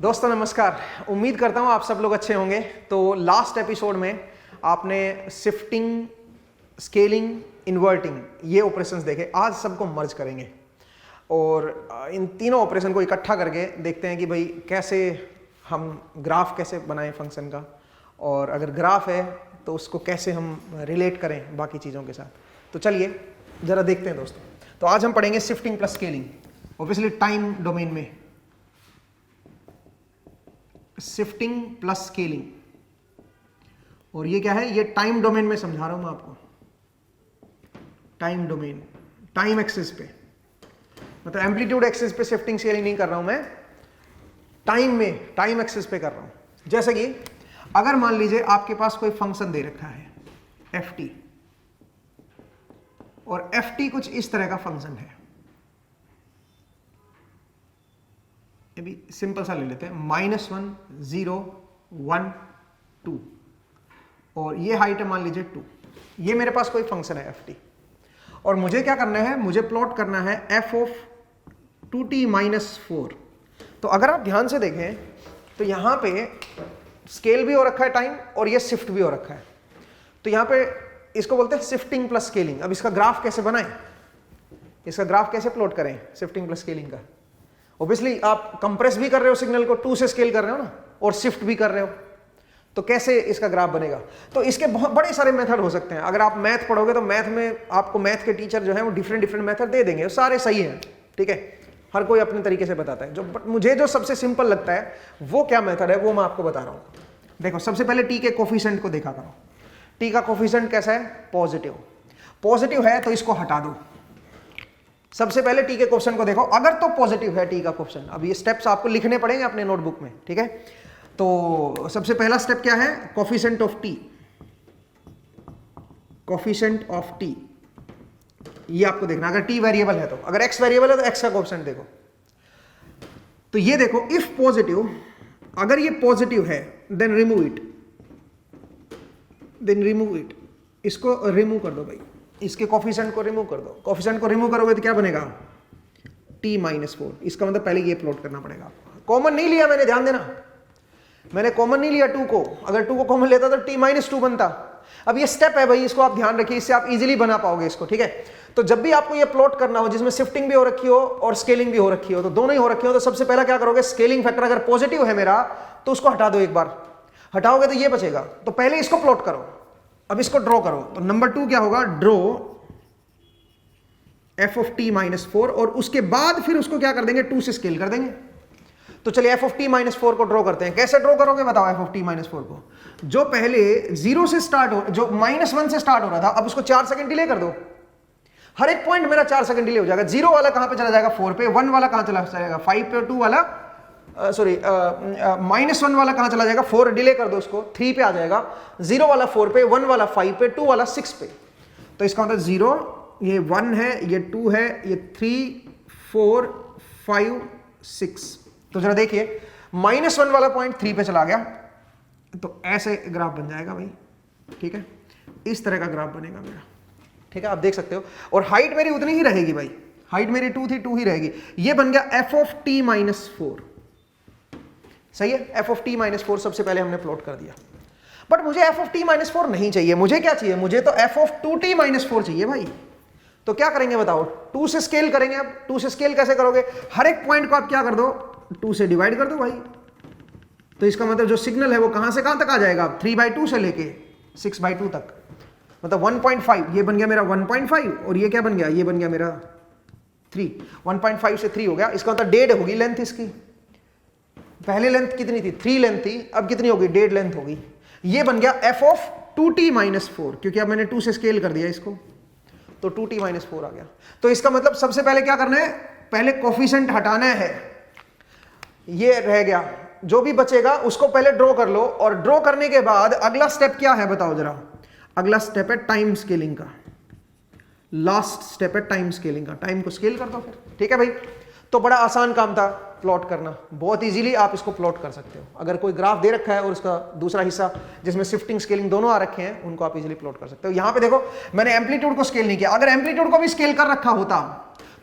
दोस्तों नमस्कार, उम्मीद करता हूँ आप सब लोग अच्छे होंगे। तो लास्ट एपिसोड में आपने शिफ्टिंग, स्केलिंग, इन्वर्टिंग ये ऑपरेशंस देखे। आज सबको मर्ज करेंगे और इन तीनों ऑपरेशन को इकट्ठा करके देखते हैं कि भाई कैसे हम ग्राफ कैसे बनाएं फंक्शन का, और अगर ग्राफ है तो उसको कैसे हम रिलेट करें बाकी चीज़ों के साथ। तो चलिए ज़रा देखते हैं दोस्तों। तो आज हम पढ़ेंगे shifting plus scaling, obviously time domain में। शिफ्टिंग प्लस स्केलिंग, और ये क्या है, ये टाइम डोमेन में समझा रहा हूं मैं आपको। टाइम डोमेन, टाइम एक्सिस पे, मतलब एम्पलीट्यूड एक्सिस पे शिफ्टिंग स्केलिंग नहीं कर रहा हूं मैं, टाइम में, टाइम एक्सिस पे कर रहा हूं। जैसे कि अगर मान लीजिए आपके पास कोई फंक्शन दे रखा है ft, और ft कुछ इस तरह का फंक्शन है। अभी सिंपल सा ले लेते हैं, -1 0 1 2, और ये हाइट है मान लीजिए 2। ये मेरे पास कोई फंक्शन है ft, और मुझे क्या करना है, मुझे प्लॉट करना है f ऑफ 2t - 4। तो अगर आप ध्यान से देखें तो यहां पे स्केल भी हो रखा है टाइम, और ये शिफ्ट भी हो रखा है। तो यहां पे इसको बोलते हैं शिफ्टिंग प्लस स्केलिंग। अब इसका ग्राफ कैसे बनाएं, इसका ग्राफ कैसे प्लॉट करें शिफ्टिंग प्लस स्केलिंग का। ऑब्वियसली आप कंप्रेस भी कर रहे हो सिग्नल को, 2 से स्केल कर रहे हो ना, और शिफ्ट भी कर रहे हो, तो कैसे इसका ग्राफ बनेगा। तो इसके बहुत बड़े सारे मेथड हो सकते हैं। अगर आप मैथ पढ़ोगे तो मैथ में आपको मैथ के टीचर जो है वो डिफरेंट मेथड दे देंगे, सारे सही हैं, ठीक है, हर कोई अपने तरीके से बताता है। बट मुझे जो सबसे सिंपल लगता है वो क्या मेथड है, वो मैं आपको बता रहा हूँ। देखो, सबसे पहले टी के कोफिशिएंट को देखा करो। टी का कोफिशिएंट कैसा है, पॉजिटिव। पॉजिटिव है तो इसको हटा दो। सबसे पहले टी के कोफिशिएंट को देखो, अगर तो पॉजिटिव है टी का कोफिशिएंट। अब ये स्टेप्स आपको लिखने पड़ेंगे अपने नोटबुक में, ठीक है। तो सबसे पहला स्टेप क्या है, coefficient of T. Coefficient of T ये आपको देखना, अगर टी वेरिएबल है तो। अगर एक्स वेरिएबल है तो एक्स का कोफिशिएंट देखो। तो ये देखो, इफ पॉजिटिव, अगर ये पॉजिटिव है देन रिमूव इट, इसको रिमूव कर दो भाई, इसके कोफिशिएंट को रिमूव कर दो। कोफिशिएंट को रिमूव करोगे तो क्या बनेगा, t - 4। इसका मतलब पहले ये प्लॉट करना पड़ेगा आपको। कॉमन नहीं लिया मैंने, ध्यान देना, मैंने कॉमन नहीं लिया 2 को। अगर 2 को कॉमन लेता तो t - 2 बनता। अब ये स्टेप है भाई, इसको आप ध्यान रखिए, इससे आप इजीली बना पाओगे इसको, ठीक है। तो जब भी आपको ये प्लॉट करना हो जिसमें शिफ्टिंग भी हो रखी हो और स्केलिंग भी हो रखी हो, तो दोनों ही हो रखी हो, तो सबसे पहला क्या करोगे, स्केलिंग फैक्टर अगर पॉजिटिव है मेरा तो उसको हटा दो। एक बार हटाओगे तो ये बचेगा। तो पहले इसको प्लॉट करो, अब इसको ड्रॉ करो। तो नंबर 2 क्या होगा, ड्रॉ f ऑफ t - 4, और उसके बाद फिर उसको क्या कर देंगे, 2 से स्केल कर देंगे। तो चलिए f ऑफ t - 4 को ड्रॉ करते हैं। कैसे ड्रॉ करोगे बताओ f ऑफ t - 4 को। जो पहले 0 से स्टार्ट हो, जो -1 से स्टार्ट हो रहा था, अब उसको 4 सेकंड डिले कर दो। हर एक पॉइंट मेरा 4 सेकंड डिले हो जाएगा। 0 वाला कहां पे चला जाएगा, 4 पे। 1 वाला कहां चला जाएगा, 5 पे। 2 वाला -1 वाला कहां चला जाएगा, 4 डिले कर दो उसको, 3 पे आ जाएगा। 0 वाला 4 पे, 1 वाला 5 पे, 2 वाला 6 पे। तो इसका मतलब 0, ये 1 है, ये 2 है, ये 3 4 5 6। तो जरा देखिए, -1 वाला पॉइंट 3 पे चला गया, तो ऐसे ग्राफ बन जाएगा भाई, ठीक है। इस तरह का ग्राफ बनेगा मेरा, ठीक है, आप देख सकते हो। और हाइट मेरी उतनी ही रहेगी भाई, हाइट मेरी 2 थी, 2 ही रहेगी। ये बन गया f ऑफ t - 4, सही है। f ऑफ t - 4 सबसे पहले हमने प्लॉट कर दिया। बट मुझे f ऑफ t - 4 नहीं चाहिए, मुझे क्या चाहिए, मुझे तो f ऑफ 2t - 4 चाहिए भाई। तो क्या करेंगे बताओ, 2 से स्केल करेंगे। अब 2 से स्केल कैसे करोगे, हर एक पॉइंट को आप क्या कर दो, 2 से डिवाइड कर दो भाई। तो इसका मतलब जो सिग्नल है वो कहां से कहां तक आ जाएगा, 3/2 से लेके 6/2 तक, मतलब 1.5। ये बन गया मेरा 1.5, और ये क्या बन गया, ये बन गया मेरा 3। 1.5 से 3 हो गया। इसका मतलब 1.5 होगी लेंथ इसकी। पहले लेंथ कितनी थी, 3 लेंथ थी, अब कितनी होगी, 1.5 लेंथ होगी। ये बन गया f ऑफ 2t - 4, क्योंकि अब मैंने 2 से स्केल कर दिया इसको, तो 2t - 4 आ गया। तो इसका मतलब सबसे पहले क्या करना है, पहले कोफिशिएंट हटाना है। ये रह गया, जो भी बचेगा उसको पहले ड्रॉ कर लो, और ड्रॉ करने के बाद अगला स्टेप क्या है बताओ जरा। अगला स्टेप है टाइम स्केलिंग का। लास्ट स्टेप है टाइम स्केलिंग का। टाइम को स्केल कर दो फिर, ठीक है भाई। तो बड़ा आसान काम था प्लॉट करना, बहुत इजीली आप इसको प्लॉट कर सकते हो। अगर कोई ग्राफ दे रखा है और उसका दूसरा हिस्सा जिसमें शिफ्टिंग स्केलिंग दोनों आ रखे हैं, उनको आप इजीली प्लॉट कर सकते हो। यहां पे देखो, मैंने एम्पलीट्यूड को स्केल नहीं किया। अगर एम्पलीट्यूड को भी स्केल कर रखा होता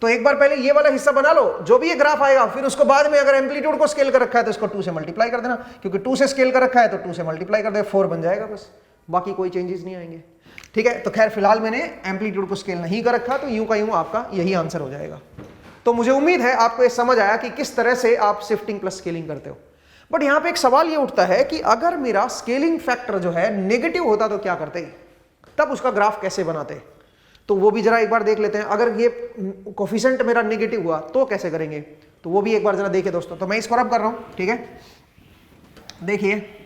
तो एक बार पहले ये वाला हिस्सा बना लो, जो भी ये ग्राफ आएगा, फिर उसको बाद में अगर एम्पलीट्यूड को स्केल कर रखा है तो इसको 2 से मल्टीप्लाई कर देना, क्योंकि 2 से स्केल कर रखा है तो 2 से मल्टीप्लाई कर दे, 4 बन जाएगा बस, बाकी कोई चेंजेस नहीं आएंगे। ठीक है, तो खैर फिलहाल मैंने एम्पलीट्यूड को स्केल नहीं कर रखा, तो यूं का यूं आपका यही आंसर हो जाएगा। तो मुझे उम्मीद है आपको ये समझ आया कि किस तरह से आप शिफ्टिंग प्लस स्केलिंग करते हो। बट यहां पे एक सवाल ये उठता है कि अगर मेरा स्केलिंग फैक्टर जो है नेगेटिव होता तो क्या करते, तब उसका ग्राफ कैसे बनाते, तो वो भी जरा एक बार देख लेते हैं। अगर ये कोफिशिएंट मेरा नेगेटिव हुआ तो कैसे करेंगे, तो वो भी एक बार जरा देखिए दोस्तों। तो मैं इसको रब कर रहा हूं, ठीक है, देखिए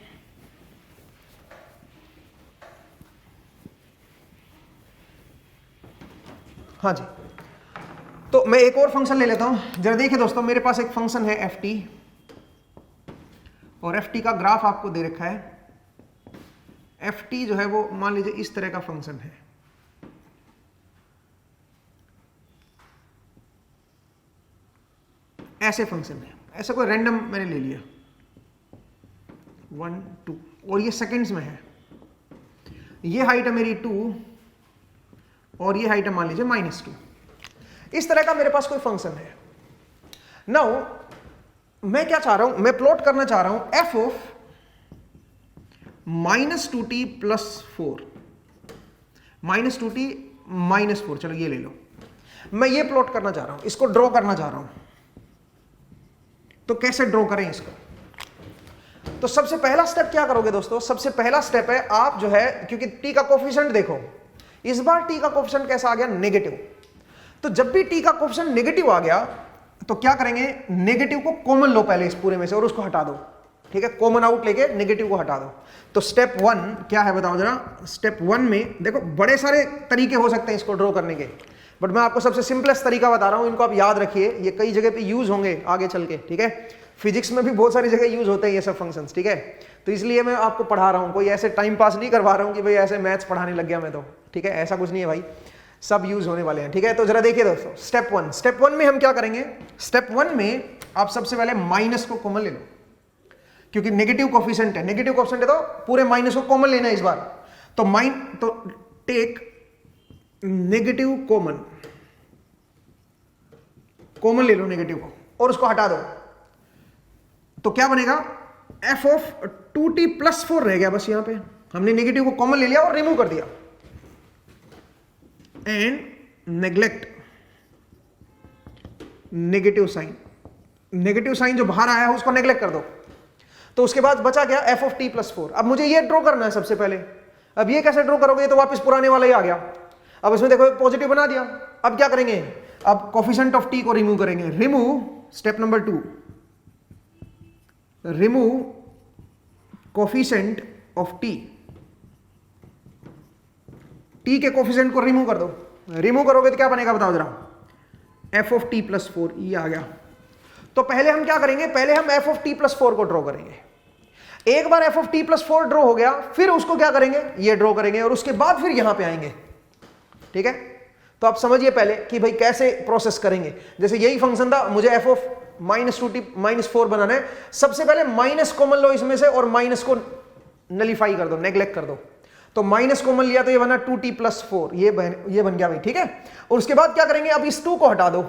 हाँ जी। तो मैं एक और फंक्शन ले लेता हूं, जरा देखिए दोस्तों, मेरे पास एक फंक्शन है एफ टी, और एफ टी का ग्राफ आपको दे रखा है। एफ टी जो है वो मान लीजिए इस तरह का फंक्शन है, ऐसे फंक्शन है, ऐसा कोई रैंडम मैंने ले लिया 1 2, और ये सेकंड्स में है, ये हाइट है मेरी 2 और ये हाइट है मान लीजिए -2। इस तरह का मेरे पास कोई फंक्शन है। नाउ मैं क्या चाह रहा हूं, मैं प्लॉट करना चाह रहा हूं एफ ऑफ -2t + 4, -2t -4, चलो ये ले लो, मैं ये प्लॉट करना चाह रहा हूं, इसको ड्रॉ करना चाह रहा हूं। तो कैसे ड्रॉ करें इसको, तो सबसे पहला स्टेप क्या करोगे दोस्तों, सबसे पहला स्टेप है आप जो है, क्योंकि t का कोफिशिएंट देखो, इस बार t का कोफिशिएंट कैसा आ गया, नेगेटिव। तो जब भी t का कोफिशिएंट नेगेटिव आ गया तो क्या करेंगे, नेगेटिव को कॉमन लो पहले इस पूरे में से और उसको हटा दो। ठीक है, कॉमन आउट लेके नेगेटिव को हटा दो। तो स्टेप 1 क्या है बताओ जरा। स्टेप 1 में देखो बड़े सारे तरीके हो सकते हैं इसको ड्रॉ करने के, बट मैं आपको सबसे सिंपलेस्ट तरीका बता रहा हूं, इनको आप याद रखिए, ये कई जगह पे यूज होंगे आगे चल के। ठीक है, फिजिक्स में भी बहुत सारी जगह यूज होते हैं ये सब फंक्शंस। ठीक है, तो इसलिए मैं आपको पढ़ा रहा हूं, कोई ऐसे टाइम पास नहीं करवा रहा हूं कि भाई ऐसे मैथ्स पढ़ाने लग गया मैं तो। ठीक है, ऐसा कुछ नहीं है भाई, सब यूज होने वाले हैं। ठीक है, तो जरा देखिए दोस्तों, स्टेप 1 में हम क्या करेंगे, स्टेप 1 में आप सबसे पहले माइनस को कॉमन ले लो, क्योंकि नेगेटिव कोफिशिएंट है, नेगेटिव कोफिशिएंट है तो पूरे माइनस को कॉमन लेना है इस बार। तो टेक नेगेटिव कॉमन ले लो नेगेटिव को और उसको हटा दो, तो क्या बनेगा, f ऑफ 2t + 4 रह गया बस। यहां पे हमने नेगेटिव को कॉमन ले लिया और रिमूव कर दिया, and neglect negative sign, negative sign जो बाहर आया है उसको नेग्लेक्ट कर दो। तो उसके बाद बचा गया f ऑफ t + 4। अब मुझे ये ड्रॉ करना है सबसे पहले। अब ये कैसे ड्रॉ करोगे, तो वापस पुराने वाला ही आ गया। अब इसमें देखो पॉजिटिव बना दिया। अब क्या करेंगे, अब कोफिशिएंट ऑफ t को रिमूव करेंगे। Remove, step number 2, remove coefficient of t, t के कोफिशिएंट को रिमूव कर दो। रिमूव करोगे तो क्या बनेगा बताओ जरा, f ऑफ t + 4, ये आ गया। तो पहले हम क्या करेंगे, पहले हम f ऑफ t + 4 को ड्रॉ करेंगे। एक बार f ऑफ t + 4 ड्रॉ हो गया, फिर उसको क्या करेंगे, ये ड्रॉ करेंगे, और उसके बाद फिर यहां पे आएंगे। ठीक है, तो आप समझिए पहले कि भाई कैसे प्रोसेस करेंगे। जैसे यही फंक्शन था, मुझे f ऑफ -2t -4 बनाना है। सबसे पहले माइनस कॉमन लो इसमें से और माइनस को नलीफाई कर दो, नेग्लेक्ट कर दो। तो माइनस कॉमन लिया तो ये बना 2t + 4, ये बन गया भाई। ठीक है, और उसके बाद क्या करेंगे, अब इस 2 को हटा दो।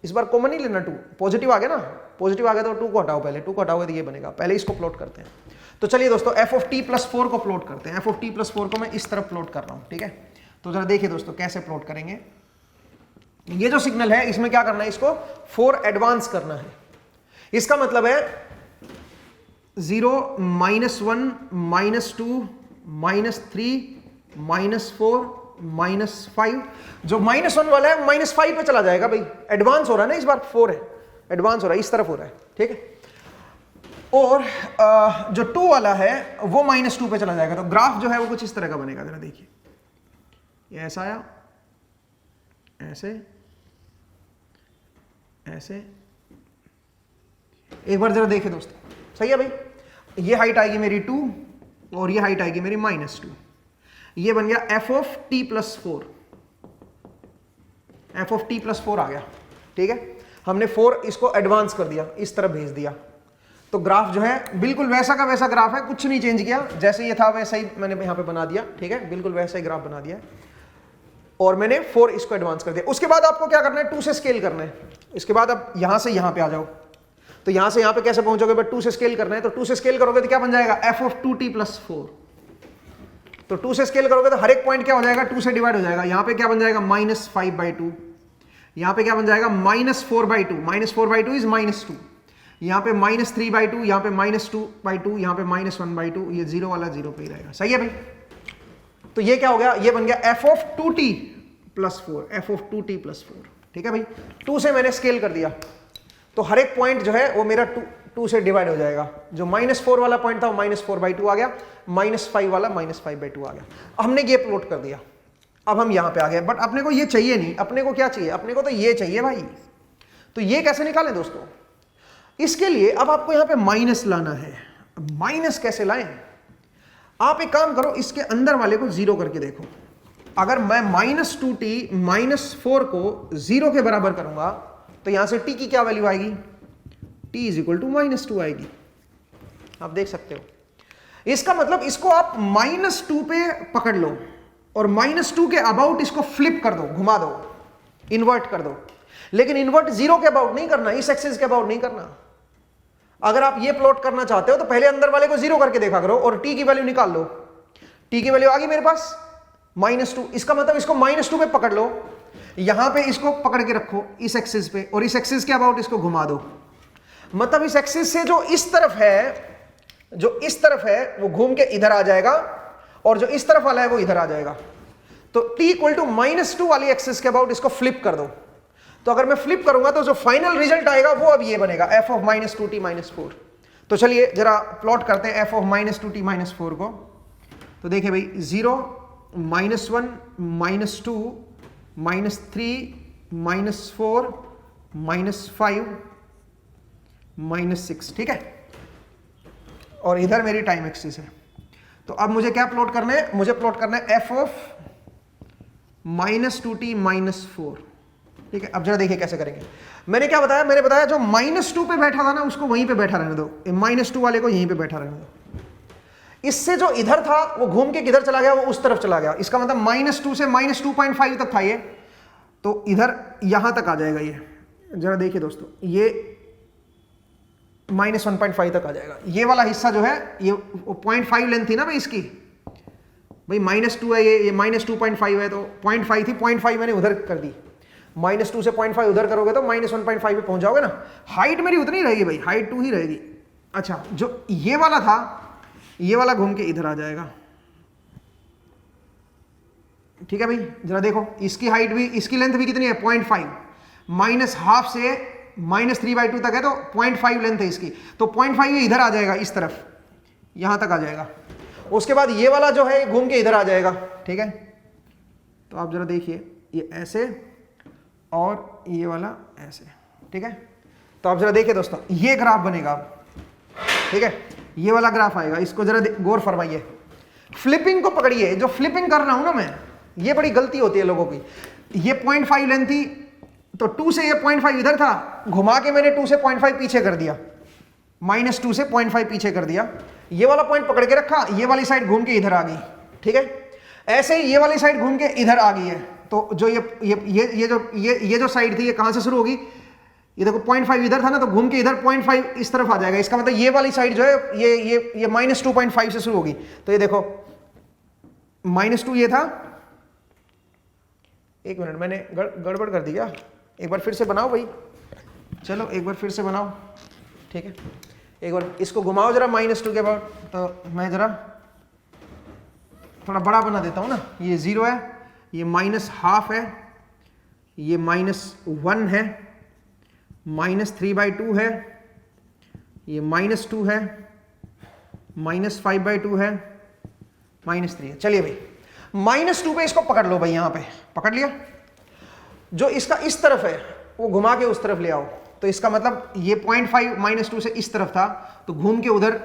इस बार कॉमन नहीं लेना, 2 पॉजिटिव आ गया ना, पॉजिटिव आ गया तो 2 को हटाओ, पहले 2 को हटाओगे तो ये बनेगा। पहले इसको प्लॉट करते हैं। तो चलिए दोस्तों, f ऑफ t + 4 को प्लॉट करते हैं। f ऑफ t + 4 को मैं इस तरफ प्लॉट कर रहा हूं। ठीक है, तो जरा देखिए दोस्तों कैसे प्लॉट करेंगे। ये जो सिग्नल है इसमें क्या करना है, इसको 4 एडवांस करना है। इसका मतलब है 0 -1 -2 -3 -4 -5, जो -1 वाला है -5 पे चला जाएगा भाई, एडवांस हो रहा है ना, इस बार 4 है, एडवांस हो रहा है, इस तरफ हो रहा है। ठीक है, और जो 2 वाला है वो -2 पे चला जाएगा। तो ग्राफ जो है वो कुछ इस तरह का बनेगा। जरा देखिए, ये ऐसा आया, ऐसे ऐसे। एक बार जरा देखिए दोस्तों, सही है भाई, ये हाइट आएगी मेरी 2 और ये हाइट आएगी मेरी -2। ये बन गया f of t + 4, f of t + 4 आ गया। ठीक है, हमने 4 इसको एडवांस कर दिया, इस तरफ भेज दिया। तो ग्राफ जो है बिल्कुल वैसा का वैसा ग्राफ है, कुछ नहीं चेंज किया, जैसे ये था वैसा ही मैंने यहां पे बना दिया। ठीक है, बिल्कुल वैसा ही ग्राफ बना दिया। और मैंने 4 इसको एडवांस कर दिया। उसके बाद आपको क्या करना है, 2 से स्केल करना है। इसके बाद अब यहां से यहां पे आ जाओ, तो यहां से यहां पे कैसे पहुंचोगे, बट 2 से स्केल करना है, तो 2 से स्केल करोगे तो क्या बन जाएगा, f ऑफ 2t प्लस 4। तो 2 से स्केल करोगे तो हर एक पॉइंट क्या हो जाएगा, 2 से डिवाइड हो जाएगा। यहां पे क्या बन जाएगा, -5/2, यहां पे क्या बन जाएगा, -4/2, -4/2 इज -2, यहां पे -3/2, यहां पे -2/2, यहां पे -1/2, ये 0 वाला 0 पे ही रहेगा। सही है भाई। तो ये क्या हो गया, ये बन गया f of 2t plus 4, f of 2t plus 4। ठीक है भाई, 2 से मैंने स्केल कर दिया, तो हर एक पॉइंट जो है वो मेरा 2 से डिवाइड हो जाएगा। जो -4 वाला पॉइंट था वो -4/2 आ गया, -5 वाला -5/2 आ गया। हमने ये प्लॉट कर दिया। अब हम यहां पे आ गए, बट अपने को ये चाहिए नहीं, अपने को क्या चाहिए, अपने को तो ये चाहिए भाई। तो ये कैसे निकालें दोस्तों, इसके लिए अब आपको यहां पे माइनस लाना है। माइनस कैसे लाएं, आप एक काम करो, इसके अंदर वाले को 0 करके देखो। अगर मैं -2t -4 को 0 के बराबर करूंगा तो यहां से t की क्या वैल्यू आएगी, t इज इक्वल टू -2 आएगी। आप देख सकते हो, इसका मतलब इसको आप -2 पे पकड़ लो और -2 के अबाउट इसको फ्लिप कर दो, घुमा दो, इन्वर्ट कर दो। लेकिन इन्वर्ट 0 के अबाउट नहीं करना, इस एक्सिस के अबाउट नहीं करना। अगर आप ये प्लॉट करना चाहते हो तो पहले अंदर वाले को 0 करके देखा करो और t की वैल्यू निकाल लो। t की वैल्यू आ गई मेरे पास -2, इसका मतलब इसको -2 पे पकड़ लो, यहां पे इसको पकड़ के रखो इस एक्सिस पे, और इस एक्सिस के अबाउट इसको घुमा दो। मतलब इस एक्सिस से जो इस तरफ है वो घूम के इधर आ जाएगा, और जो इस तरफ वाला है वो इधर आ जाएगा। तो t इक्वल टू -2 वाली एक्सिस के अबाउट इसको फ्लिप कर दो। तो अगर मैं फ्लिप करूंगा तो जो फाइनल रिजल्ट आएगा वो अब ये बनेगा, f ऑफ -2t -4। तो चलिए जरा प्लॉट करते हैं f ऑफ -2t -4 को। तो देखिए भाई, 0 -1 -2 -3 -4 -5 -6, ठीक है। और इधर मेरी टाइम एक्सिस है। तो अब मुझे क्या प्लॉट करना है, मुझे प्लॉट करना है f ऑफ -2t -4, ठीक है। अब जरा देखिए कैसे करेंगे। मैंने क्या बताया, मैंने बताया जो -2 पे बैठा था ना उसको वहीं पे बैठा रहने दो, -2 वाले को यहीं पे बैठा रहने दो। इससे जो इधर था वो घूम के किधर चला गया, वो उस तरफ चला गया। इसका मतलब -2 से -2.5 तक था ये, तो इधर यहां तक आ जाएगा। ये जरा देखिए दोस्तों, ये -1.5 तक आ जाएगा। ये वाला हिस्सा जो है, ये 0.5 लेंथ थी ना भाई इसकी, भाई -2 है, ये -2.5 है, तो 0.5 थी, 0.5 मैंने उधर कर दी। -2 से 0.5 उधर करोगे तो -1.5 पे पहुंच जाओगे ना। हाइट मेरी उतनी रहेगी भाई, हाइट 2 ही रहेगी। अच्छा, जो ये वाला था, ये वाला घूम के इधर आ जाएगा, ठीक है भाई। जरा देखो, इसकी हाइट भी, इसकी लेंथ भी कितनी है, 0.5, -½ से -3/2 तक है, तो 0.5 लेंथ है इसकी, तो 0.5 ये इधर आ जाएगा, इस तरफ यहां तक आ जाएगा। उसके बाद ये वाला जो है घूम के इधर आ जाएगा, ठीक है। तो आप जरा देखिए, ये ऐसे और ये वाला ऐसे, ठीक है। तो आप जरा देखिए दोस्तों, ये ग्राफ बनेगा, ठीक है, ये वाला ग्राफ आएगा। इसको जरा गौर फरमाइए, फ्लिपिंग को पकड़िए। जो फ्लिपिंग कर रहा हूं ना मैं, ये बड़ी गलती होती है लोगों की। ये 0.5 लेंथ थी, तो 2 से ये 0.5 इधर था, घुमा के मैंने 2 से 0.5 पीछे कर दिया, -2 से 0.5 पीछे कर दिया। ये वाला पॉइंट पकड़ के रखा, ये वाली साइड घूम के इधर आ गई, ठीक है। ऐसे ही ये वाली साइड घूम के इधर आ गई है। तो जो ये जो साइड थी, ये कहां से शुरू होगी, ये देखो 0.5 इधर था ना, तो घूम के इधर 0.5 इस तरफ आ जाएगा। इसका मतलब ये वाली साइड जो है ये -2.5 से शुरू होगी। तो ये देखो, -2 ये था, एक मिनट मैंने गड़बड़ कर दी क्या, एक बार फिर से बनाओ भाई, चलो एक बार फिर से बनाओ, ठीक है। एक बार इसको घुमाओ जरा -2 के बाद। तो मैं जरा थोड़ा बड़ा बना देता हूं ना, ये 0 है, ये -½ है, ये -1 है, -3/2 है, ये -2 है, -5/2 है, -3 है। चलिए भाई, -2 पे इसको पकड़ लो भाई, यहां पे पकड़ लिया। जो इसका इस तरफ है वो घुमा के उस तरफ ले आओ। तो इसका मतलब ये 0.5 -2 से इस तरफ था, तो घूम के उधर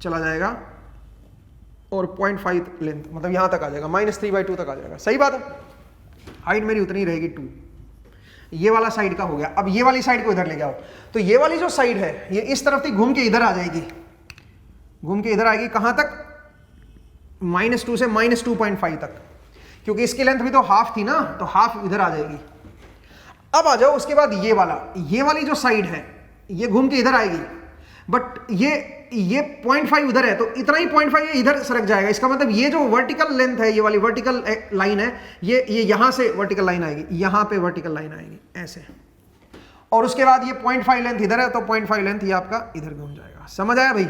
चला जाएगा और 0.5 लेंथ, मतलब यहां तक आ जाएगा, -3/2 तक आ जाएगा। सही बात है, हाइट मेरी उतनी रहेगी 2। ये वाला साइड का हो गया। अब ये वाली साइड को इधर ले जाओ। तो ये वाली जो साइड है ये इस तरफ थी, घूम के इधर आ जाएगी, घूम के इधर आएगी, कहां तक, -2 से -2.5 तक। क्योंकि इसकी लेंथ भी तो हाफ थी ना, तो हाफ इधर आ जाएगी। अब आ जाओ उसके बाद ये वाली जो साइड है ये घूम के इधर आएगी, बट ये 0.5 उधर है, तो इतना ही 0.5 ये इधर सरक जाएगा। इसका मतलब ये जो वर्टिकल लेंथ है, ये वाली वर्टिकल लाइन है, ये यहां से वर्टिकल लाइन आएगी, यहां पे वर्टिकल लाइन आएगी ऐसे, और उसके बाद ये 0.5 लेंथ इधर है, तो 0.5 लेंथ ये आपका इधर घूम जाएगा। समझ आया भाई?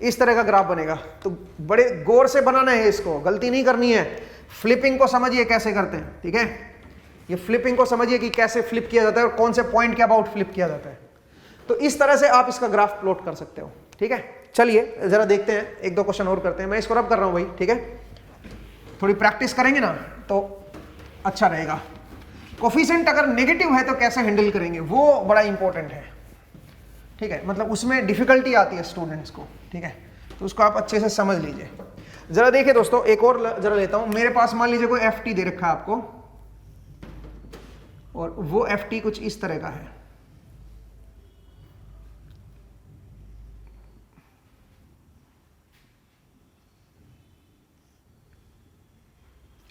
इस तरह का ग्राफ बनेगा। तो बड़े गौर से बनाना है इसको, गलती नहीं करनी है। फ्लिपिंग को समझिए कैसे करते हैं, ठीक है? ये फ्लिपिंग को समझिए कि कैसे फ्लिप किया जाता है और कौन से पॉइंट के अबाउट फ्लिप किया जाता है। तो इस तरह से आप इसका ग्राफ प्लॉट कर सकते हो, ठीक है? चलिए जरा देखते हैं, एक दो क्वेश्चन और करते हैं। मैं इसको रब कर रहा हूं भाई, ठीक है? थोड़ी प्रैक्टिस करेंगे ना तो अच्छा रहेगा। कोफिशिएंट अगर नेगेटिव है तो कैसे हैंडल करेंगे, वो बड़ा इंपॉर्टेंट है, ठीक है? मतलब उसमें डिफिकल्टी आती है स्टूडेंट्स को, ठीक है? तो उसको आप अच्छे से समझ लीजिए। जरा देखिए दोस्तों, एक और जरा लेता हूं। मेरे पास मान लीजिए कोई FT दे रखा है आपको, और वो FT कुछ इस तरह का है।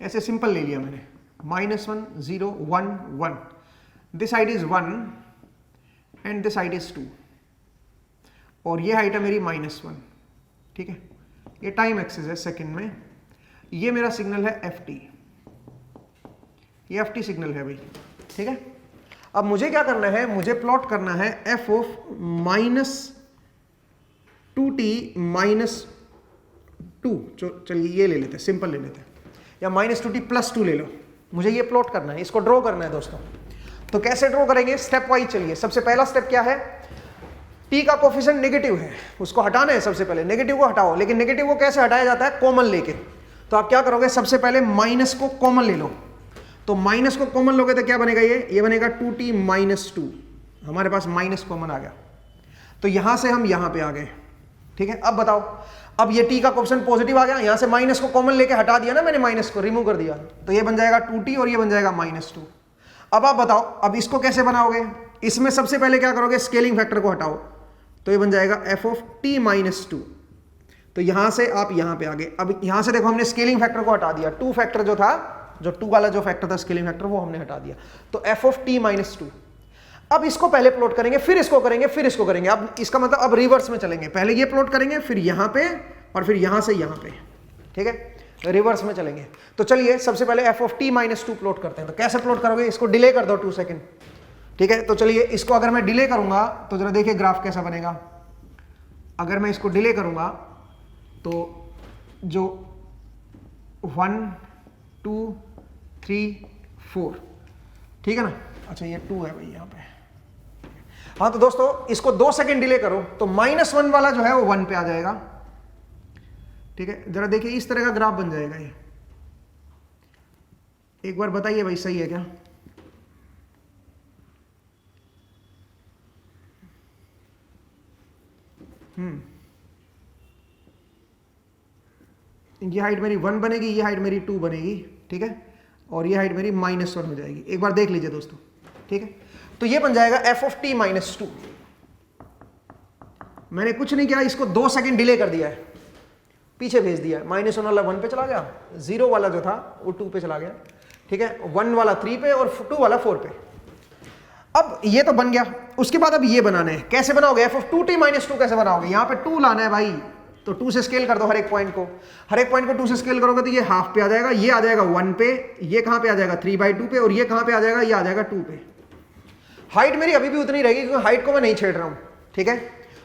ऐसे सिंपल ले लिया मैंने, -1 0 1 1, this side is 1 and this side is 2, और ये हाइट है मेरी -1, ठीक है? ये टाइम एक्सिस है सेकंड में। ये मेरा सिग्नल है FT, ये FT सिग्नल है भाई, ठीक है? अब मुझे क्या करना है, मुझे प्लॉट करना है f ऑफ -2t -2। चलिए ये ले लेते हैं, सिंपल ले लेते हैं, या -2t + 2 ले लो। मुझे ये प्लॉट करना है, इसको ड्रॉ करना है दोस्तों। तो कैसे ड्रॉ करेंगे, स्टेप वाइज चलिए। सबसे पहला स्टेप क्या है, t का कोफिशिएंट नेगेटिव है, उसको हटाना है। सबसे पहले नेगेटिव को हटाओ, लेकिन नेगेटिव को कैसे हटाया जाता है, कॉमन लेके। तो आप क्या करोगे, सबसे पहले माइनस को कॉमन ले लो। तो माइनस को कॉमन लोगे तो क्या बनेगा, ये बनेगा 2t - 2। हमारे पास माइनस कॉमन आ गया, तो यहां से हम यहां पे आ गए, ठीक है? अब बताओ, अब ये t का कोफिशिएंट पॉजिटिव आ गया, यहां से माइनस को कॉमन लेके हटा दिया ना मैंने, माइनस को रिमूव कर दिया, तो ये बन जाएगा 2t और ये बन जाएगा -2। अब आप बताओ, अब इसको कैसे बनाओगे? इसमें सबसे पहले क्या करोगे, स्केलिंग फैक्टर को हटाओ, तो ये बन जाएगा f ऑफ t - 2। तो यहां से आप यहां पे आ गए। अब यहां से देखो, हमने स्केलिंग फैक्टर को हटा दिया, 2 फैक्टर जो था, जो 2 वाला जो फैक्टर था स्केलिंग फैक्टर, वो हमने हटा दिया। तो f ऑफ t - 2। अब इसको पहले प्लॉट करेंगे, फिर इसको करेंगे, फिर इसको करेंगे। अब इसका मतलब अब रिवर्स में चलेंगे, पहले ये प्लॉट करेंगे, फिर यहां पे, और फिर यहां से यहां पे, ठीक है? रिवर्स में चलेंगे। तो चलिए सबसे पहले f ऑफ t - 2 प्लॉट करते हैं। तो कैसे प्लॉट करोगे, इसको डिले कर दो 2 सेकंड, ठीक है? तो चलिए इसको अगर मैं डिले करूंगा तो जरा देखिए ग्राफ कैसा बनेगा। अगर मैं इसको डिले करूंगा तो जो 1 2 3 4, ठीक है ना? अच्छा ये 2 है भाई यहाँ पे। हाँ तो दोस्तों इसको 2 सेकंड डिले करो तो -1 वाला जो है वो 1 पे आ जाएगा, ठीक है? जरा देखिए इस तरह का ग्राफ बन जाएगा ये। एक बार बताइए भाई सही है क्या? ये हाइट मेरी 1 बनेगी, ये हाइट मेरी 2 बनेगी, ठीक है? और ये हाइट मेरी -1 हो जाएगी। एक बार देख लीजिए दोस्तों, ठीक है? तो ये बन जाएगा f ऑफ t - 2। मैंने कुछ नहीं किया, इसको 2 सेकंड डिले कर दिया है, पीछे भेज दिया है। -1 वाला 1 पे चला गया, 0 वाला जो था वो 2 पे चला गया, ठीक है? 1 वाला 3 पे और 2 वाला 4 पे। अब ये तो बन गया, उसके बाद अब ये बनाना है। कैसे बनाओगे, f ऑफ 2t - 2 कैसे बनाओगे? यहाँ पे 2 लाना है भाई, तो 2 से स्केल कर दो हर एक पॉइंट को। हर एक पॉइंट को 2 से स्केल करोगे तो ये हाफ पे आ जाएगा, ये आ जाएगा 1 पे, ये कहां पे आ जाएगा 3/2 पे, और ये कहां पे आ जाएगा, ये आ जाएगा 2 पे। हाइट मेरी अभी भी उतनी रहेगी क्योंकि हाइट को मैं नहीं छेड़ रहा हूं, ठीक है?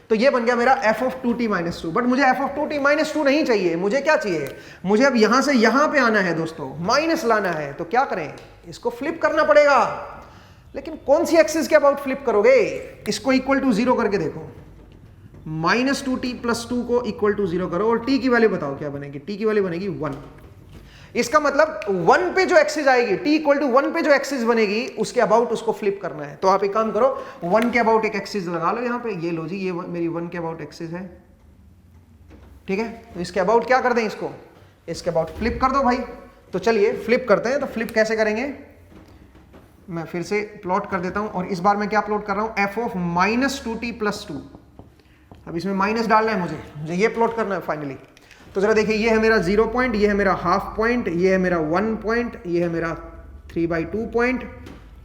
तो ये बन गया मेरा f ऑफ 2t - 2। बट मुझे f ऑफ 2t - 2 नहीं चाहिए, मुझे क्या चाहिए? मुझे अब यहां से यहां पे आना है दोस्तों, माइनस लाना है। तो क्या करें, इसको फ्लिप करना पड़ेगा। लेकिन कौन सी एक्सिस के अबाउट फ्लिप करोगे? इसको इक्वल टू 0 करके देखो, -2t + 2 को इक्वल टू 0 करो, और t की वैल्यू बताओ क्या बनेगी? t की वैल्यू बनेगी 1। इसका मतलब 1 पे जो एक्सिस आएगी, t = 1 पे जो एक्सिस बनेगी उसके अबाउट उसको फ्लिप करना है। तो आप एक काम करो, 1 के अबाउट एक एक्सिस लगा लो यहाँ पे। ये लो जी, ये मेरी 1 के अबाउट एक्सिस है, ठीक है? तो इसके अबाउट क्या कर दें, इसके अबाउट फ्लिप कर दो भाई। तो चलिए फ्लिप करते हैं। तो फ्लिप कैसे करेंगे, मैं फिर से प्लॉट कर देता हूं, और इस बार मैं क्या प्लॉट कर रहा हूं, f ऑफ -2t + 2। अब इसमें माइनस डालना है मुझे ये प्लॉट करना है फाइनली। तो जरा देखिए, ये है मेरा 0 पॉइंट, ये है मेरा हाफ पॉइंट, ये है मेरा 1 पॉइंट, ये है मेरा 3/2 पॉइंट,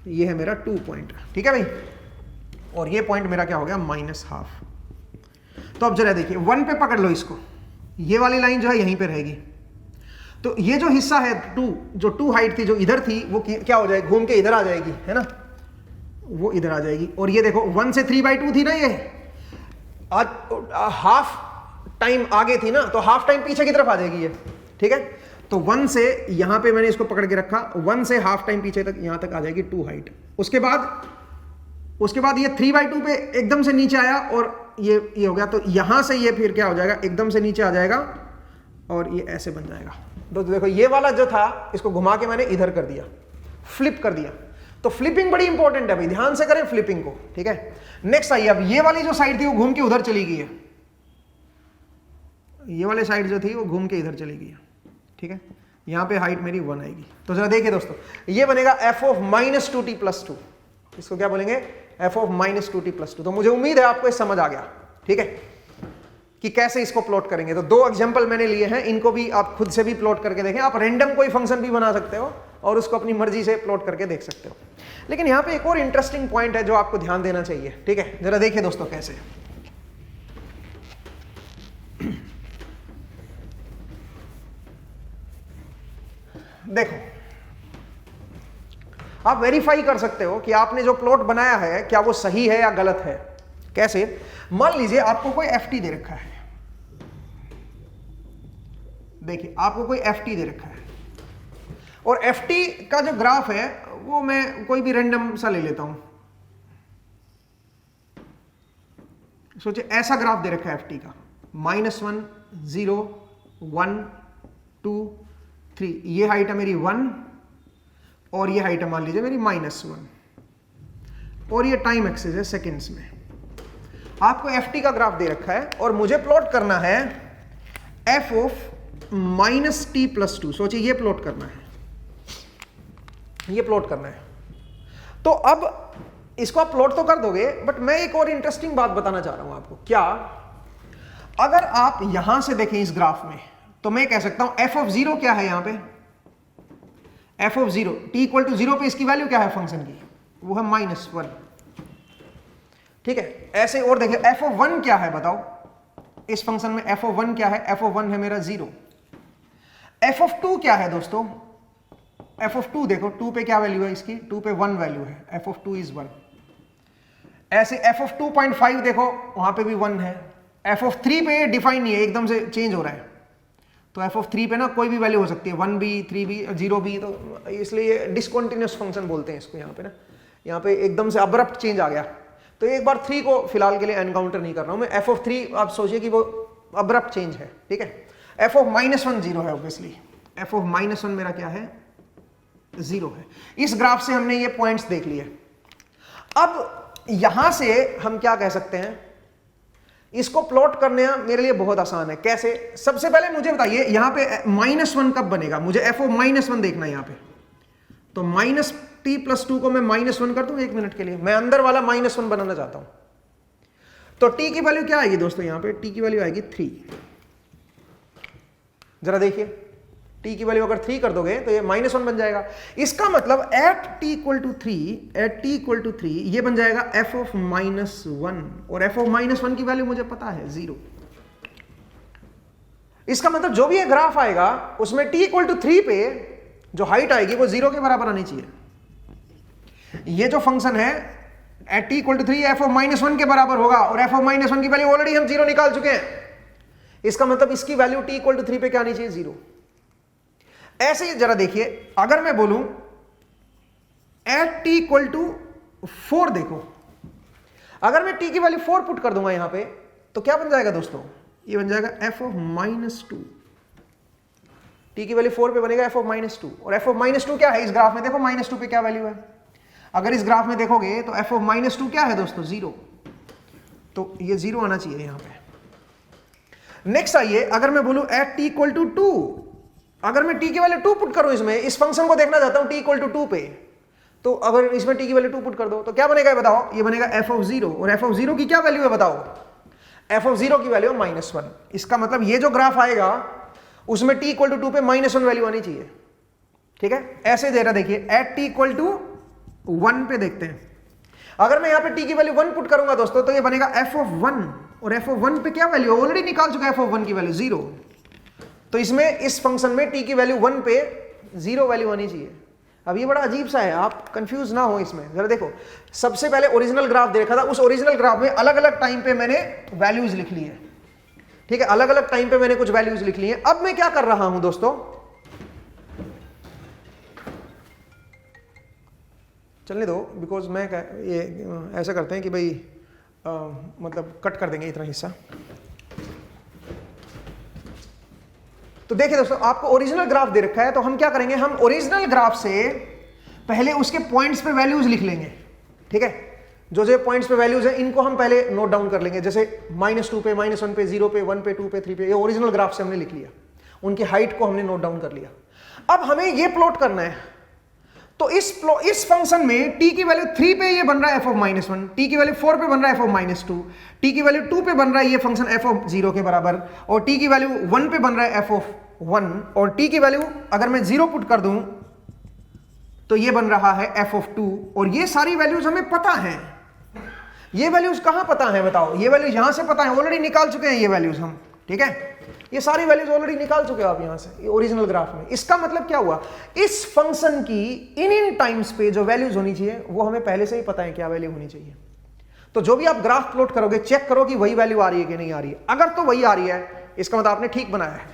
ये है मेरा 2 पॉइंट। ठीक है भाई, और ये पॉइंट मेरा क्या हो गया, -1/2। तो अब जरा देखिए 1 पे पकड़ लो इसको, ये वाली लाइन जो है यहीं पे रहेगी, तो ये जो हिस्सा है 2, जो 2 हाइट थी जो इधर थी, वो क्या हो जाएगी, घूम के इधर आ जाएगी, है ना, वो इधर आ जाएगी। और ये देखो 1 से 3/2 थी ना, ये हाफ टाइम आगे थी ना, तो हाफ टाइम पीछे की तरफ आ जाएगी ये। ठीक है, तो 1 से यहां पे मैंने इसको पकड़ के रखा, 1 से हाफ टाइम पीछे तक, यहां तक आ जाएगी 2 हाइट। उसके बाद ये 3/2 पे एकदम से नीचे आया और ये हो गया, तो यहां से ये फिर क्या हो जाएगा, एकदम से नीचे आ जाएगा और ये ऐसे बन जाएगा। तो देखो ये वाला जो था, इसको घुमा के मैंने इधर कर दिया, फ्लिप कर दिया। तो फ्लिपिंग बड़ी इंपॉर्टेंट है भाई, ध्यान से करें फ्लिपिंग को। ठीक है, नेक्स्ट आइए, अब ये वाली जो साइड थी वो घूम के उधर चली गई है, ये वाली साइड जो थी वो घूम के इधर चली गई है। ठीक है, यहां पे हाइट मेरी 1 आएगी। तो जरा देखिए दोस्तों, ये बनेगा f of -2t + 2। इसको क्या बोलेंगे, f of -2t + 2। तो मुझे उम्मीद है आपको ये समझ आ गया। ठीक है, कि कैसे इसको प्लॉट करेंगे। तो 2 एग्जांपल मैंने लिए हैं, इनको भी आप खुद से भी प्लॉट करके देखें। आप रैंडम कोई फंक्शन भी बना सकते हो और उसको अपनी मर्जी से प्लॉट करके देख सकते हो। लेकिन यहां पे एक और इंटरेस्टिंग पॉइंट है जो आपको ध्यान देना चाहिए। ठीक है, जरा देखिए दोस्तों कैसे। देखो, आप वेरीफाई कर सकते हो कि आपने जो प्लॉट बनाया है क्या वो सही है या गलत है। कैसे, मान लीजिए आपको कोई ft दे रखा है, देखिए आपको कोई ft दे रखा है, और ft का जो ग्राफ है वो मैं कोई भी रैंडम सा ले लेता हूं। सोचिए ऐसा ग्राफ दे रखा है ft का, -1 0 1 2 3, ये हाइट है मेरी 1 और ये हाइट है मान लीजिए मेरी -1, और ये टाइम एक्सिस है सेकेंड्स में। आपको ft का ग्राफ दे रखा है और मुझे प्लॉट करना है f of -t + 2। सोचिए ये प्लॉट करना है, ये प्लॉट करना है। तो अब इसको आप प्लॉट तो कर दोगे, बट मैं एक और इंटरेस्टिंग बात बताना चाह रहा हूं आपको। क्या, अगर आप यहां से देखें इस ग्राफ में, तो मैं कह सकता हूं f of 0 क्या है, यहां पे f of 0 t = 0 पे इसकी वैल्यू क्या है फंक्शन की, वो है -1। ठीक है, ऐसे और देखिए f of 1 क्या है बताओ, इस फंक्शन में f of 1 क्या है, f of 1 है मेरा 0। f of 2 क्या है दोस्तों, f of 2 देखो, 2 पे क्या वैल्यू है इसकी, 2 पे 1 वैल्यू है, f of 2 = 1। ऐसे f of 2.5 देखो, वहां पे भी 1 है। f of 3 पे ये डिफाइन नहीं है, एकदम से चेंज हो रहा है, तो f of 3 पे ना कोई भी वैल्यू हो सकती है, 1 भी 3 भी 0 भी, तो इसलिए डिसकंटिन्यूअस फंक्शन बोलते हैं इसको। यहाँ पे ना, यहाँ पे एकदम से अब्रप्ट चेंज आ गया, तो एक बार 3 को फिलहाल के लिए एनकाउंटर नहीं कर रहा हूं मैं। f of 3 आप सोचिए कि वो अब्रप्ट चेंज है। ठीक है, f of -1 0 है ऑब्वियसली, f of -1 मेरा क्या है, 0 है। इस ग्राफ से हमने ये पॉइंट्स देख लिए। अब यहां से हम क्या कह सकते हैं, इसको प्लॉट करने मेरे लिए बहुत आसान है। कैसे, सबसे पहले मुझे बताइए यहां पे -1 कब बनेगा, मुझे f of -1 देखना है यहां पे। तो -t + 2 को मैं -1 कर दूं 1 मिनट के लिए, मैं अंदर वाला -1 बनाना चाहता हूं। तो t की वैल्यू क्या आएगी दोस्तों, यहां पे t की वैल्यू आएगी 3। जरा देखिए, t की वैल्यू अगर 3 कर दोगे तो ये -1 बन जाएगा। इसका मतलब at t = 3 ये बन जाएगा f of -1, और f of -1 की वैल्यू मुझे पता है 0। इसका मतलब जो भी ये ग्राफ आएगा उसमें t = 3 पे जो हाइट आएगी वो 0 के बराबर आनी चाहिए। ये जो फंक्शन है at t = 3 f of -1 के बराबर होगा, और f of -1 की वैल्यू ऑलरेडी हम 0 निकाल चुके हैं। इसका मतलब इसकी वैल्यू t = 3 पे क्या आनी चाहिए, 0। ऐसे ही जरा देखिए, अगर मैं बोलूं at t = 4, देखो अगर मैं t की वैल्यू 4 पुट कर दूंगा यहां पे, तो क्या बन जाएगा दोस्तों, ये बन जाएगा f of -2। t की वैल्यू 4 पे बनेगा f of -2, और f of -2 क्या है इस ग्राफ में, देखो -2 पे क्या वैल्यू है। अगर इस ग्राफ में देखोगे तो f of -2 क्या है दोस्तों, 0। तो ये 0 आना चाहिए यहां पे। नेक्स्ट आइए, अगर मैं बोलूं at t = 2, अगर मैं t की वैल्यू 2 पुट करूं इसमें, इस फंक्शन को देखना चाहता हूं t = 2 पे, तो अगर इसमें t की वैल्यू 2 पुट कर दो तो क्या बनेगा बताओ, ये बनेगा f of 0, और f of 0 की क्या वैल्यू है बताओ, एफ ऑफ जीरो की वैल्यू -1। इसका मतलब ये जो ग्राफ आएगा उसमें t इक्वल टू 2 पे -1 वैल्यू आनी चाहिए। ठीक है, ऐसे दे रहा, देखिए एट t इक्वल टू 1 पे देखते हैं। अगर मैं यहां पे t की वैल्यू 1 पुट करूंगा दोस्तों तो ये बनेगा f ऑफ 1, और f ऑफ 1 पे क्या वैल्यू ऑलरेडी निकाल चुका है, f ऑफ 1 की वैल्यू 0। तो इसमें इस फंक्शन में t की वैल्यू 1 पे 0 वैल्यू आनी चाहिए। अब ये बड़ा अजीब सा है, आप कंफ्यूज ना हो इसमें। जरा देखो, सबसे पहले ओरिजिनल ग्राफ दे रखा था, उस ओरिजिनल ग्राफ में अलग अलग टाइम पे मैंने वैल्यूज लिख ली है। ठीक है, अलग अलग टाइम पे मैंने कुछ वैल्यूज लिख ली है। अब मैं क्या कर रहा हूं दोस्तों, चलने दो, बिकॉज मैं ये ऐसा करते हैं कि भाई मतलब कट कर देंगे इतना हिस्सा। तो देखिए दोस्तों, आपको ओरिजिनल ग्राफ दे रखा है, तो हम क्या करेंगे, हम ओरिजिनल ग्राफ से पहले उसके पॉइंट्स पे वैल्यूज लिख लेंगे। ठीक है, जो जो पॉइंट्स पे वैल्यूज है इनको हम पहले नोट डाउन कर लेंगे, जैसे -2 पे, -1 पे, 0 पे, 1 पे, 2 पे, 3 पे, ये ओरिजिनल ग्राफ से हमने लिख लिया, उनकी हाइट को हमने नोट डाउन कर लिया। अब हमें ये प्लॉट करना है, तो इस फंक्शन में t की वैल्यू 3 पे ये बन रहा है f ऑफ -1, t की वैल्यू 4 पे बन रहा है f ऑफ -2, t की वैल्यू 2 पे बन रहा है ये फंक्शन f ऑफ 0 के बराबर, और t की वैल्यू 1 पे बन रहा है f ऑफ 1, और t की वैल्यू अगर मैं 0 पुट कर दूं तो ये बन रहा है f ऑफ 2। और ये सारी वैल्यूज हमें पता है। ये वैल्यूज कहां पता है बताओ, ये वैल्यूज यहां से पता है, ऑलरेडी निकाल चुके हैं ये वैल्यूज हम। ठीक है, ये सारी वैल्यूज ऑलरेडी निकाल चुके हो आप यहां से, ये ओरिजिनल ग्राफ में। इसका मतलब क्या हुआ, इस फंक्शन की इन टाइम्स पे जो वैल्यूज होनी चाहिए वो हमें पहले से ही पता है क्या वैल्यू होनी चाहिए। तो जो भी आप ग्राफ प्लॉट करोगे, चेक करो कि वही वैल्यू आ रही है कि नहीं आ रही है। अगर तो वही आ रही है, इसका मतलब आपने ठीक बनाया है,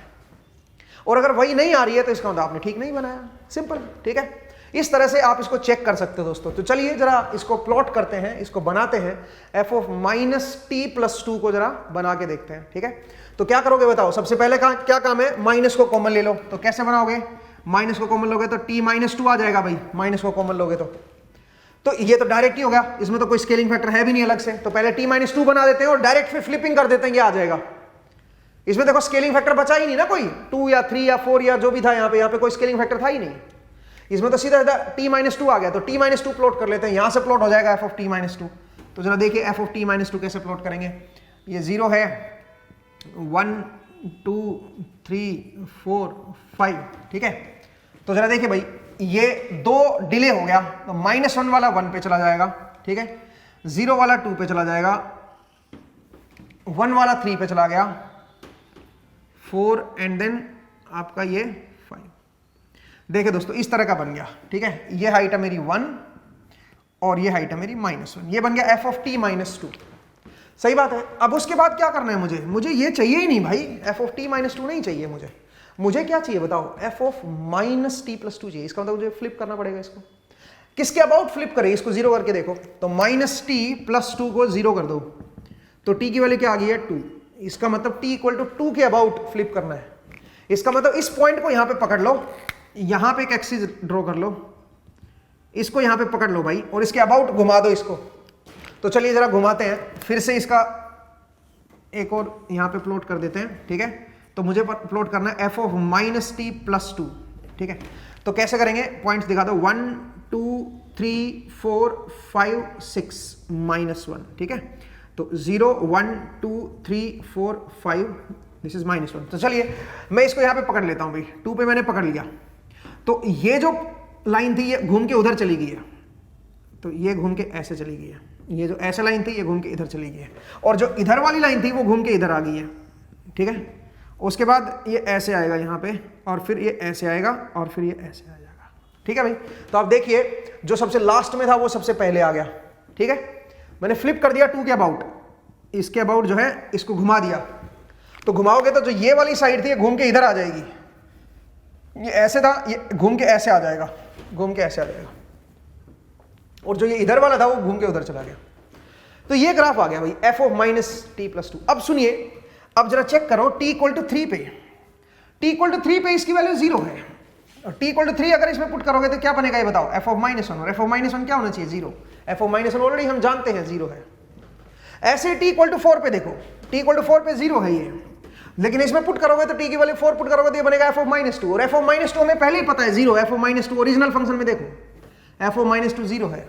और अगर वही नहीं आ रही है तो इसका मतलब आपने ठीक नहीं बनाया। सिंपल। ठीक है, इस तरह से आप इसको चेक कर सकते हो दोस्तों। तो चलिए जरा इसको प्लॉट करते हैं, इसको बनाते हैं, f ऑफ -t+2 को जरा बना के देखते हैं। ठीक है, तो क्या करोगे बताओ, सबसे पहले क्या काम है, माइनस को कॉमन ले लो। तो कैसे बनाओगे, माइनस को कॉमन लोगे तो t-2 आ जाएगा भाई, माइनस को कॉमन लोगे तो ये तो डायरेक्ट ही होगा, इसमें तो कोई स्केलिंग फैक्टर है भी नहीं अलग से। तो पहले t-2 बना देते हैं और डायरेक्ट फिर फ्लिपिंग कर देते हैं, ये आ जाएगा। इसमें देखो स्केलिंग फैक्टर बचा ही नहीं ना कोई, 2 या 3 या 4 या जो भी था, यहाँ पे कोई स्केलिंग फैक्टर था ही नहीं। इसमें तो सीधा t-2 आ गया, तो t-2 प्लॉट कर लेते हैं, यहां से प्लॉट हो जाएगा f ऑफ t-2। तो जरा देखिए f ऑफ t-2 कैसे प्लॉट करेंगे। ये 0 है, 1 2 3 4 5। ठीक है, तो जरा देखिए भाई, ये 2 डिले हो गया, तो -1 वाला 1 पे चला जाएगा। ठीक है, 0 वाला 2 पे चला जाएगा, 1 वाला 3 पे चला गया, 4 एंड देन आपका ये 5। देखिए दोस्तों, इस तरह का बन गया। ठीक है, ये हाइट है मेरी 1 और ये हाइट है मेरी -1, ये बन गया f ऑफ t-2। सही बात है। अब उसके बाद क्या करना है, मुझे ये चाहिए ही नहीं भाई, f ऑफ t-2 नहीं चाहिए मुझे क्या चाहिए बताओ, f ऑफ -t+2 चाहिए। इसका मतलब मुझे फ्लिप करना पड़ेगा इसको। किसके अबाउट फ्लिप करें, इसको 0 करके देखो, तो -t+2 को 0 कर दो, तो t की वैल्यू क्या आ गई है 2। इसका मतलब t इक्वल टू 2 के अबाउट फ्लिप करना है। इसका मतलब इस पॉइंट को यहां पे पकड़ लो, यहां पे एक एक्सिस ड्रॉ कर लो, इसको यहां पे पकड़ लो भाई, और इसके अबाउट घुमा दो इसको। तो चलिए जरा घुमाते हैं, फिर से इसका एक और यहां पे प्लॉट कर देते हैं। ठीक है, तो मुझे प्लॉट करना है f ऑफ -t+2। ठीक है, तो कैसे करेंगे, पॉइंट्स दिखा दो, 1 2 3 4 5 6 -1। ठीक है, तो 0 1 2 3 4 5, दिस इज -1। तो चलिए मैं इसको यहां पे पकड़ लेता हूं भाई, 2 पे मैंने पकड़ लिया। तो ये जो लाइन थी ये घूम के उधर चली गई है, तो ये घूम के ऐसे चली गई है, ये जो ऐसे लाइन थी ये घूम के इधर चली गई है, और जो इधर वाली लाइन थी वो घूम के इधर आ गई है। ठीक है, उसके बाद ये ऐसे आएगा यहाँ पे, और फिर ये ऐसे आएगा, और फिर ये ऐसे आ जाएगा। ठीक है भाई, तो आप देखिए जो सबसे लास्ट में था वो सबसे पहले आ गया। ठीक है, मैंने फ्लिप कर दिया 2 के अबाउट, इसके अबाउट जो है इसको घुमा दिया, तो घुमाओगे तो जो ये वाली साइड थी ये घूम के इधर आ जाएगी, ये ऐसे था ये घूम के ऐसे आ जाएगा, घूम के ऐसे आ जाएगा, और जो ये इधर वाला था वो घूम के उधर चला गया। तो ये ग्राफ आ गया भाई f ऑफ -t+2। अब सुनिए, अब जरा चेक करो t इक्वल टू 3 पे, t इक्वल टू 3 पे इसकी वैल्यू 0 है, और t इक्वल टू 3 अगर इसमें पुट करोगे तो क्या बनेगा ये बताओ, f ऑफ -1, और f ऑफ -1 क्या होना चाहिए 0, f ऑफ -1 ऑलरेडी हम जानते हैं 0 है। ऐसे t इक्वल टू 4 पे देखो, t इक्वल टू 4 पे 0 है ये, लेकिन इसमें पुट करोगे तो t की वैल्यू 4 पुट करोगे तो ये बनेगा f ऑफ -2, और f ऑफ -2 हमें पहले ही पता है 0, f ऑफ -2 ओरिजिनल फंक्शन में देखो f ऑफ -2 0 है,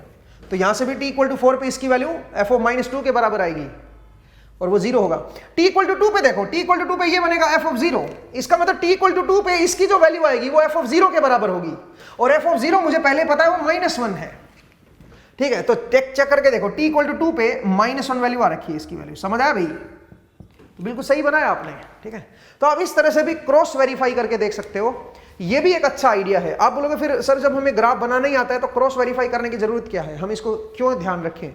तो यहां से भी t इक्वल टू 4 पे इसकी वैल्यू f ऑफ -2 के बराबर आएगी। और वो 0 होगा। t इक्वल टू 2 पे देखो, t इक्वल टू 2 पे ये बनेगा f ऑफ 0। इसका मतलब t इक्वल टू 2 पे इसकी जो वैल्यू आएगी वो f ऑफ 0 के बराबर होगी, और f ऑफ 0 मुझे पहले पता है वो -1 है। ठीक है, तो चेक करके देखो, t इक्वल टू 2 पे -1 वैल्यू आ रखी है, इसकी वैल्यू समझ आया भाई? तो बिल्कुल सही बनाया आपने। ठीक है, तो आप इस तरह से भी क्रॉस वेरीफाई करके देख सकते हो, ये भी एक अच्छा आइडिया है। आप बोलोगे फिर सर जब हमें ग्राफ बनाना ही आता है तो क्रॉस वेरीफाई करने की जरूरत क्या है, हम इसको क्यों ध्यान रखें?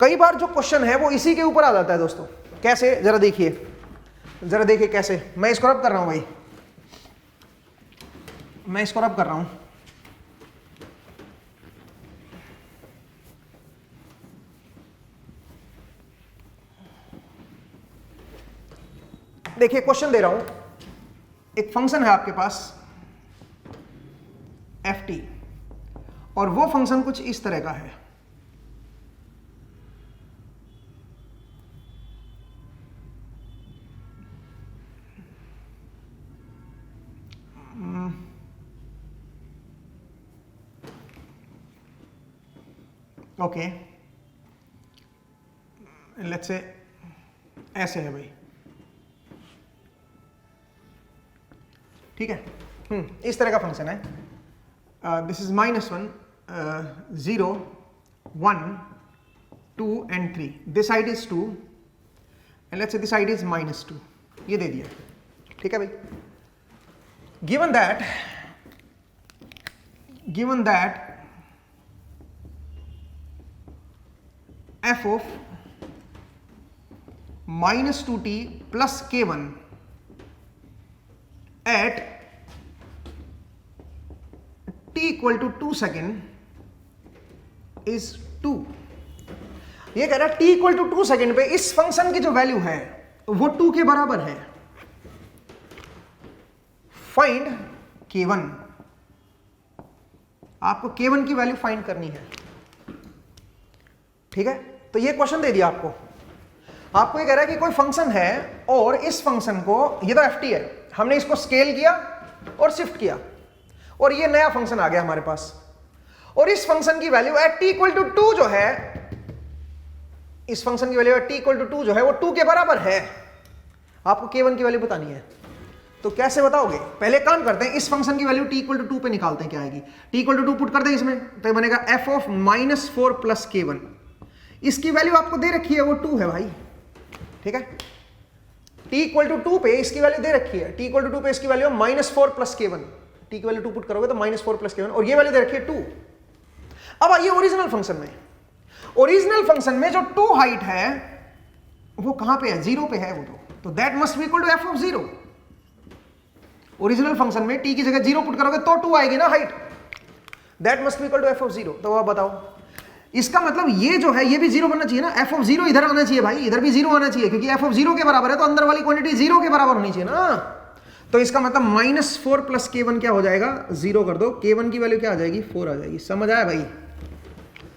कई बार जो क्वेश्चन है वो इसी के ऊपर आ जाता है दोस्तों। कैसे, जरा देखिए कैसे। मैं इसको रब कर रहा हूं भाई, मैं इसको रब कर रहा हूं। देखिए क्वेश्चन दे रहा हूं, एक फंक्शन है आपके पास ft, और वो फंक्शन कुछ इस तरह का है। ओके, लेट्स से ऐसे है भाई। ठीक है, इस तरह का फंक्शन है। This is -1, 0, 1, 2 and 3। This side is 2 and let's say this side is -2। ये दे दिया। ठीक है भाई, given that f of -2t plus k1 at t equal to 2 second is 2। ये कह रहा है t equal to 2 सेकेंड पे इस फंक्शन की जो वैल्यू है वो 2 के बराबर है। फाइंड k1, आपको k1 की वैल्यू फाइंड करनी है। ठीक है, तो ये क्वेश्चन दे दिया आपको ये कह रहा है कि कोई फंक्शन है और इस फंक्शन को, ये तो ft है, हमने इसको स्केल किया और शिफ्ट किया और ये नया फंक्शन आ गया हमारे पास, और इस फंक्शन की value at t equal to 2 जो है, इस फंक्शन की value at t equal to 2 जो है वो 2 के बराबर है। आपको k1 की वैल्यू बतानी है, तो कैसे बताओगे? पहले काम करते हैं, इस फंक्शन की वैल्यू t इक्वल टू 2 पे निकालते हैं, क्या आएगी? t इक्वल टू 2 पुट कर दें इसमें, तो ये बनेगा f ऑफ -4 प्लस k1। इसकी वैल्यू आपको दे रखी है वो 2 है भाई। ठीक है, t इक्वल टू 2 पे इसकी वैल्यू दे रखी है, t इक्वल टू 2 पे इसकी वैल्यू -4 प्लस k1। t की वैल्यू 2 पुट करोगे तो -4 प्लस k1, और ये वैल्यू दे रखी है 2। अब आइए ओरिजिनल फंक्शन में। ओरिजिनल फंक्शन में जो 2 हाइट है वो कहां पे है? 0 पे है वो, तो that must be equal to f of 0। Original function में t की जगह 0 पुट करोगे तो 2 आएगी ना height, that must be equal to f of 0। तो आप बताओ, इसका मतलब ये जो है ये भी 0 बनना चाहिए ना, f ऑफ 0 इधर आना चाहिए भाई, इधर भी 0 आना चाहिए, क्योंकि f ऑफ 0 के बराबर है तो अंदर वाली क्वांटिटी 0 के बराबर होनी चाहिए ना। तो इसका मतलब -4 प्लस k1 क्या हो जाएगा? 0 कर दो, k1 की वैल्यू क्या आ जाएगी? 4 आ जाएगी। समझ आया भाई?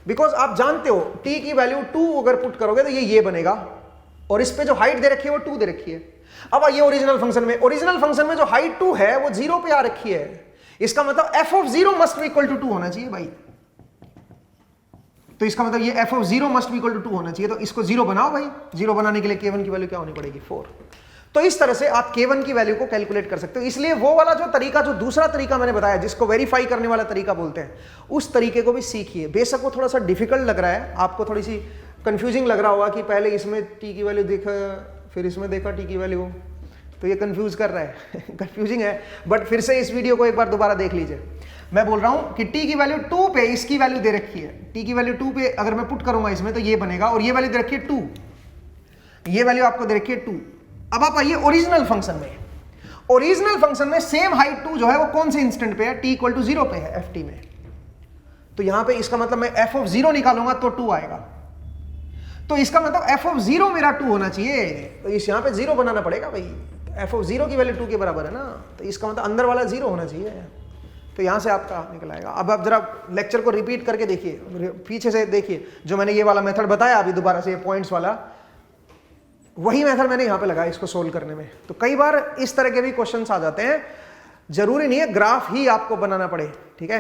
बिकॉज आप जानते हो t की वैल्यू 2 अगर पुट करोगे तो ये बनेगा, और इस पे जो हाइट दे रखी है वो 2 दे रखी है। अब आइए ओरिजिनल फंक्शन में, ओरिजिनल फंक्शन में जो हाइट 2 है वो 0 पे आ रखी है, इसका मतलब f of 0 must be equal to 2 होना चाहिए भाई। तो इसका मतलब ये f of 0 must be equal to 2 होना चाहिए, तो इसको 0 बनाओ भाई। 0 बनाने के लिए k1 की वैल्यू क्या होनी पड़ेगी? 4। तो इस तरह से आप k1 की वैल्यू को कैलकुलेट कर सकते हो। इसलिए वो वाला जो तरीका, जो दूसरा तरीका मैंने बताया जिसको वेरीफाई करने वाला तरीका बोलते हैं, उस तरीके को भी सीखिए। बेशक वो थोड़ा सा डिफिकल्ट लग रहा है, आपको थोड़ी सी कंफ्यूजिंग लग रहा होगा कि पहले इसमें t की वैल्यू देखा फिर इसमें देखा t की वैल्यू, तो ये कंफ्यूज कर रहा है कंफ्यूजिंग है, बट फिर से इस वीडियो को एक बार दोबारा देख लीजिए। मैं बोल रहा हूं कि t की वैल्यू 2 पे इसकी वैल्यू दे रखी है, t की वैल्यू 2 पे अगर मैं पुट करूंगा इसमें तो ये बनेगा, और ये वैल्यू दे रखी है 2, ये वैल्यू आपको दे रखी है 2। अब आप आइए ओरिजिनल फंक्शन में। ओरिजिनल फंक्शन में सेम हाइट 2 जो है वो कौन से इंस्टेंट पे है? t इक्वल टू 0 पे है ft में। तो यहां पे इसका मतलब मैं f ऑफ 0 निकालूंगा तो 2 आएगा, तो इसका मतलब f ऑफ 0 मेरा 2 होना चाहिए, तो इस यहां पे 0 बनाना पड़ेगा भाई। f ऑफ 0 की वैल्यू 2 के बराबर है ना, तो इसका मतलब अंदर वाला 0 होना चाहिए, तो यहां से आपका निकल आएगा। अब आप जरा लेक्चर को रिपीट करके देखिए, पीछे से देखिए, जो मैंने ये वाला मेथड बताया अभी दोबारा से, ये पॉइंट्स वाला, वही मेथड मैंने यहां पे लगाया इसको सोल्व करने में। तो कई बार इस तरह के भी क्वेश्चंस आ जाते हैं, जरूरी नहीं है ग्राफ ही आपको बनाना पड़े। ठीक है,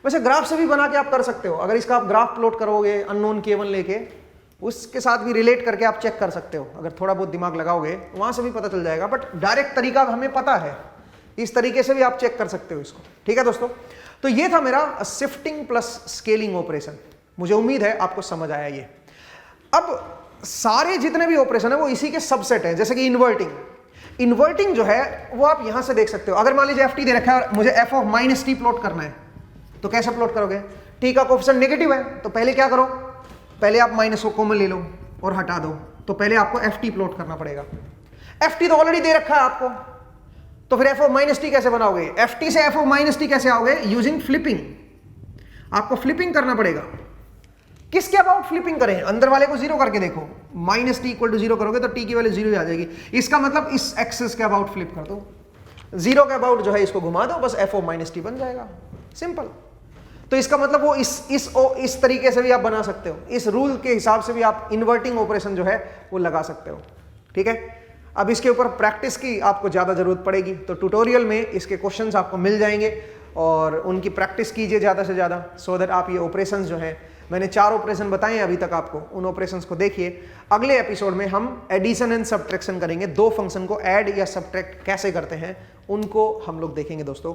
वैसे ग्राफ से भी बना के आप कर सकते हो। अगर इसका आप ग्राफ प्लॉट करोगे अननोन k1 लेके, उसके साथ भी रिलेट करके आप चेक कर सकते हो, अगर थोड़ा बहुत दिमाग लगाओगे वहां से भी पता चल जाएगा, बट डायरेक्ट तरीका हमें पता है, इस तरीके से भी आप चेक कर सकते हो इसको। ठीक है दोस्तों, तो ये था मेरा शिफ्टिंग प्लस स्केलिंग ऑपरेशन। मुझे उम्मीद है आपको समझ आया ये। अब सारे जितने भी ऑपरेशन है वो इसी के सबसेट है, जैसे कि इन्वर्टिंग। इन्वर्टिंग जो है वो आप यहां से देख सकते हो। अगर मान लीजिए ft दे रखा है और मुझे f of minus T plot करना है, तो कैसे प्लॉट करोगे? t का कोएफिशिएंट नेगेटिव है, तो पहले क्या करो, पहले आप माइनस को कॉमन ले लो और हटा दो, तो पहले आपको ft प्लॉट करना पड़ेगा। ft तो ऑलरेडी दे रखा है आपको, तो फिर f ऑफ माइनस टी कैसे बनाओगे? ft से f ऑफ माइनस टी कैसे आओगे? Using flipping. आपको फ्लिपिंग करना पड़ेगा। किसके अबाउट फ्लिपिंग करें? अंदर वाले को जीरो करके देखो, minus T equal to zero करोगे तो टी की वैल्यू जीरो ही आ जाएगी। इसका मतलब इस एक्सिस के अबाउट फ्लिप कर दो, जीरो के अबाउट जो है इसको घुमा दो, बस एफ ओ माइनस टी बन जाएगा, सिंपल। तो इसका मतलब वो इस तरीके से भी आप बना सकते हो, इस रूल के हिसाब से भी आप इन्वर्टिंग ऑपरेशन जो है वो लगा सकते हो। ठीक है, अब इसके ऊपर प्रैक्टिस की आपको ज्यादा जरूरत पड़ेगी, तो ट्यूटोरियल में इसके क्वेश्चंस आपको मिल जाएंगे और उनकी प्रैक्टिस कीजिए ज्यादा से ज्यादा, सो दैट आप ये ऑपरेशंस जो है, मैंने 4 ऑपरेशन बताए अभी तक आपको, उन ऑपरेशंस को देखिए। अगले एपिसोड में हम एडिशन एंड सब्ट्रैक्शन करेंगे, 2 फंक्शन को ऐड या सब्ट्रैक्ट कैसे करते हैं उनको हम लोग देखेंगे दोस्तों।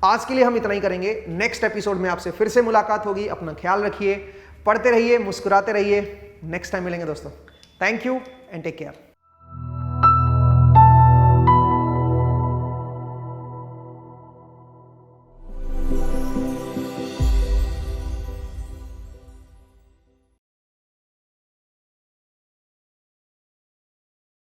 आज के लिए हम इतना ही करेंगे, नेक्स्ट एपिसोड में आपसे फिर से मुलाकात होगी। अपना ख्याल रखिए, पढ़ते रहिए, मुस्कुराते रहिए। नेक्स्ट टाइम मिलेंगे दोस्तों। Thank you and take care.